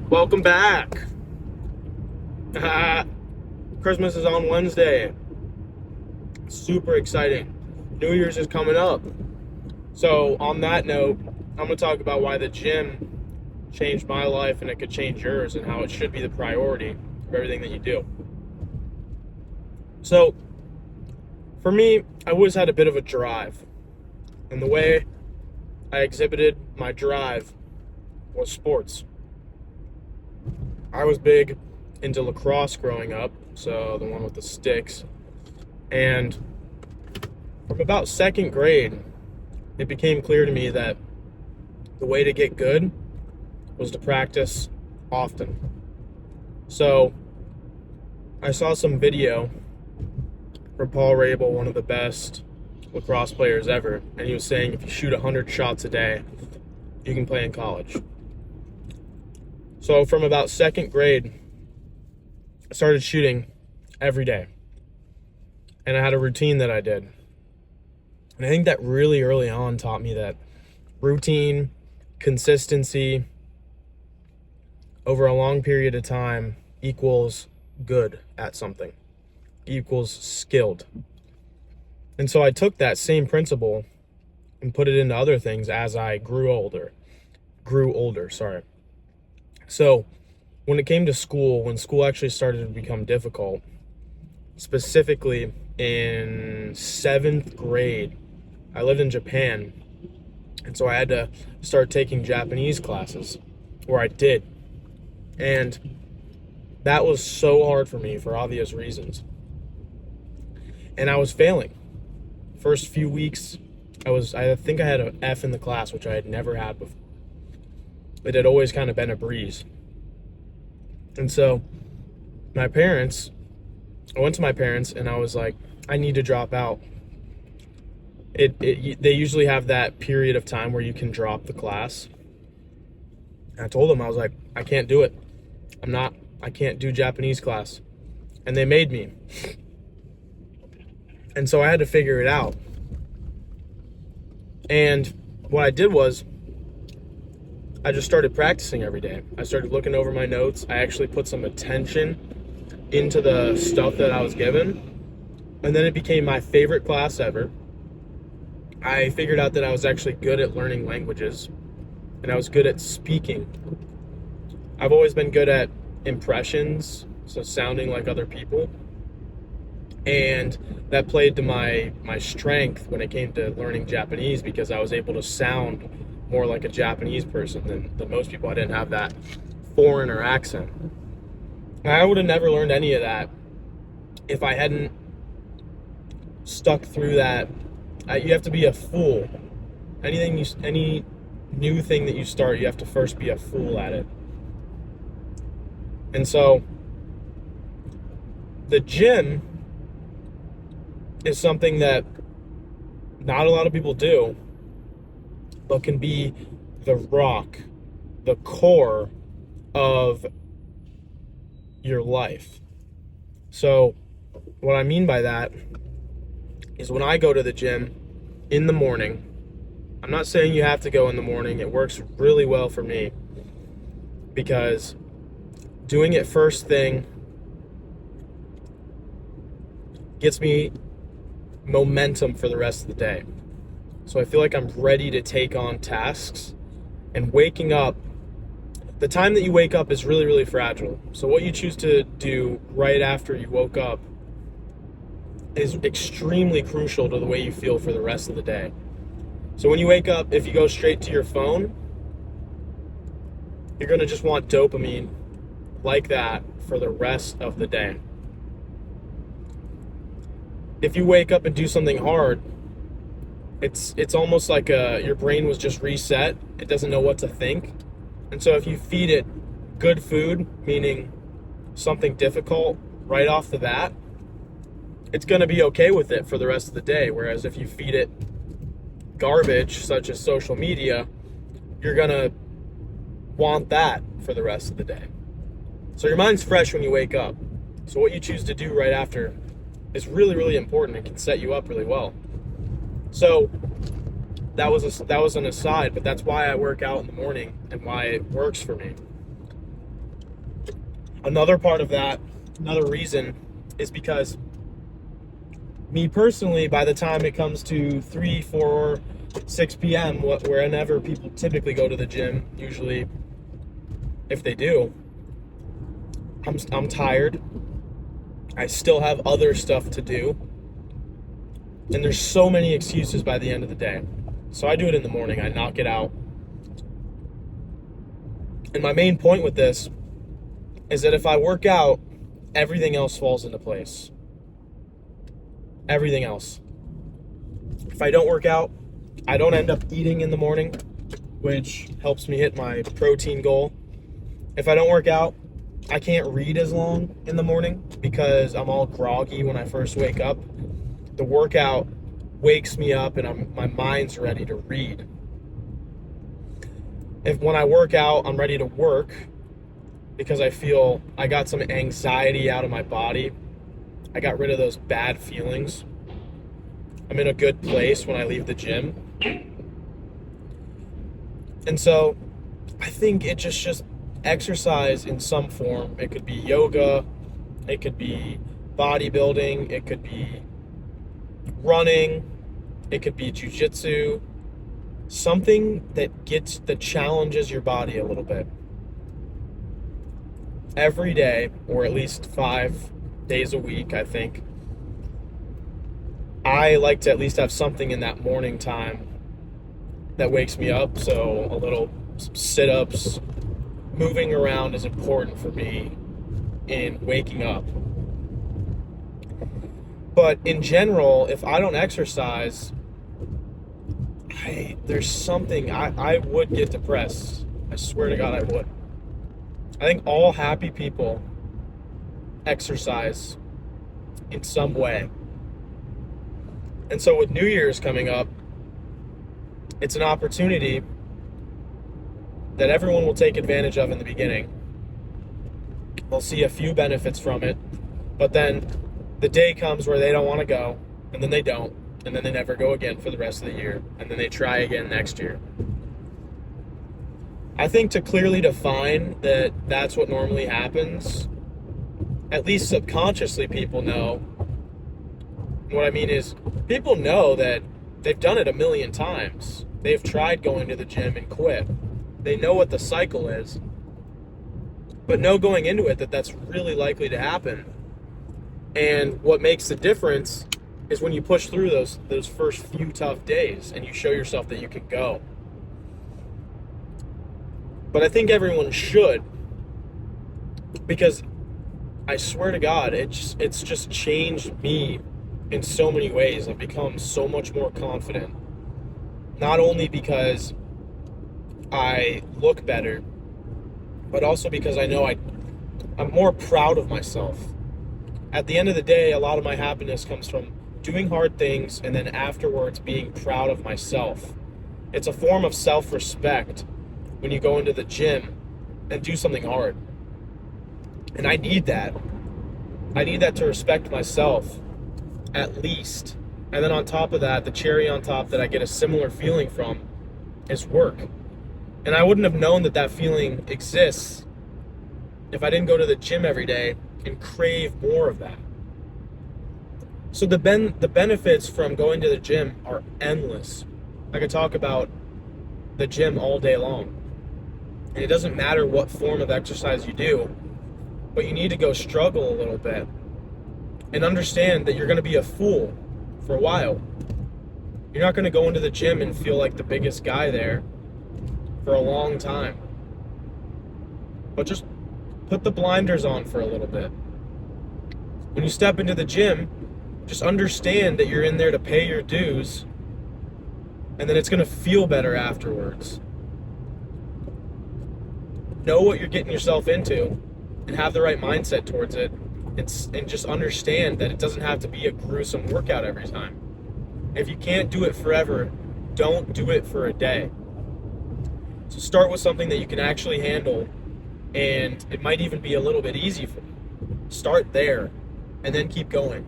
Welcome back. Christmas is on Wednesday. Super exciting. New Year's is coming up. So, on that note, I'm going to talk about why the gym changed my life and it could change yours and how it should be the priority of everything that you do. So, for me, I always had a bit of a drive. And the way I exhibited my drive was sports. I was big into lacrosse growing up, so the one with the sticks. And from about second grade, it became clear to me that the way to get good was to practice often. So I saw some video from Paul Rabel, one of the best lacrosse players ever, and he was saying if you shoot 100 shots a day, you can play in college. So from about second grade, I started shooting every day. And I had a routine that I did. And I think that really early on taught me that routine, consistency, over a long period of time equals good at something, equals skilled. And so I took that same principle and put it into other things as I grew older. So when it came to school, when school actually started to become difficult, specifically in 7th grade, I lived in Japan, and so I had to start taking Japanese classes, or I did. And that was so hard for me for obvious reasons. And I was failing. First few weeks, I think I had an F in the class, which I had never had before. It had always kind of been a breeze. And so I went to my parents and I was like, I need to drop out. They usually have that period of time where you can drop the class. And I told them, I was like, I can't do it. I can't do Japanese class. And they made me. And so I had to figure it out. And what I did was, I just started practicing every day. I started looking over my notes. I actually put some attention into the stuff that I was given. And then it became my favorite class ever. I figured out that I was actually good at learning languages. And I was good at speaking. I've always been good at impressions, so sounding like other people. And that played to my strength when it came to learning Japanese, because I was able to sound more like a Japanese person than most people. I didn't have that foreigner accent. I would have never learned any of that if I hadn't stuck through that. You have to be a fool. Any new thing that you start, you have to first be a fool at it. And so the gym is something that not a lot of people do, but can be the rock, the core of your life. So what I mean by that is when I go to the gym in the morning, I'm not saying you have to go in the morning. It works really well for me because doing it first thing gets me momentum for the rest of the day. So I feel like I'm ready to take on tasks. And waking up, the time that you wake up is really, really fragile. So what you choose to do right after you woke up is extremely crucial to the way you feel for the rest of the day. So when you wake up, if you go straight to your phone, you're going to just want dopamine like that for the rest of the day. If you wake up and do something hard, it's almost like your brain was just reset. It doesn't know what to think. And so if you feed it good food, meaning something difficult right off the bat, it's going to be okay with it for the rest of the day. Whereas if you feed it garbage, such as social media, you're going to want that for the rest of the day. So your mind's fresh when you wake up. So what you choose to do right after is really, really important and can set you up really well. So that was an aside, but that's why I work out in the morning and why it works for me. Another part of that, another reason, is because me personally, by the time it comes to 3, 4, 6 p.m., wherever people typically go to the gym, usually if they do, I'm tired. I still have other stuff to do. And there's so many excuses by the end of the day. So I do it in the morning. I knock it out. And my main point with this is that if I work out, everything else falls into place. Everything else. If I don't work out, I don't end up eating in the morning, which helps me hit my protein goal. If I don't work out, I can't read as long in the morning because I'm all groggy when I first wake up. The workout wakes me up and my mind's ready to read. If when I work out, I'm ready to work because I feel I got some anxiety out of my body. I got rid of those bad feelings. I'm in a good place when I leave the gym. And so I think it just exercise in some form. It could be yoga, it could be bodybuilding, it could be running, it could be jiu-jitsu, something that challenges your body a little bit. Every day, or at least 5 days a week, I think, I like to at least have something in that morning time that wakes me up. So a little sit-ups, moving around is important for me in waking up. But in general, if I don't exercise, there's something, I would get depressed. I swear to God I would. I think all happy people exercise in some way. And so with New Year's coming up, it's an opportunity that everyone will take advantage of in the beginning. They'll see a few benefits from it, but then the day comes where they don't want to go, and then they don't, and then they never go again for the rest of the year, and then they try again next year. I think to clearly define that that's what normally happens, at least subconsciously people know. What I mean is, people know that they've done it a million times. They've tried going to the gym and quit. They know what the cycle is, but know going into it that that's really likely to happen. And what makes the difference is when you push through those first few tough days and you show yourself that you can go. But I think everyone should, because I swear to God, it's just changed me in so many ways. I've become so much more confident. Not only because I look better, but also because I know I'm more proud of myself. At the end of the day, a lot of my happiness comes from doing hard things and then afterwards being proud of myself. It's a form of self-respect when you go into the gym and do something hard. And I need that. I need that to respect myself, at least. And then on top of that, the cherry on top that I get a similar feeling from is work. And I wouldn't have known that feeling exists if I didn't go to the gym every day and crave more of that. So the benefits from going to the gym are endless. I could talk about the gym all day long. And it doesn't matter what form of exercise you do, but you need to go struggle a little bit and understand that you're going to be a fool for a while. You're not going to go into the gym and feel like the biggest guy there for a long time. But just put the blinders on for a little bit. When you step into the gym, just understand that you're in there to pay your dues, and then it's going to feel better afterwards. Know what you're getting yourself into and have the right mindset towards it, and just understand that it doesn't have to be a gruesome workout every time. If you can't do it forever, don't do it for a day. So start with something that you can actually handle, and it might even be a little bit easy for you. Start there and then keep going.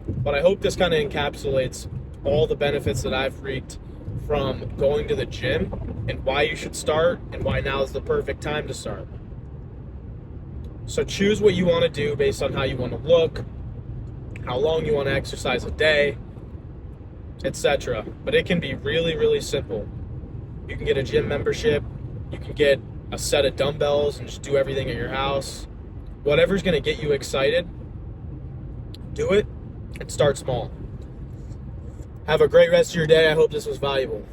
But I hope this kind of encapsulates all the benefits that I've reaped from going to the gym and why you should start and why now is the perfect time to start. So choose what you want to do based on how you want to look, how long you want to exercise a day, etc. But it can be really, really simple. You can get a gym membership. You can get a set of dumbbells and just do everything at your house. Whatever's going to get you excited, do it and start small. Have a great rest of your day. I hope this was valuable.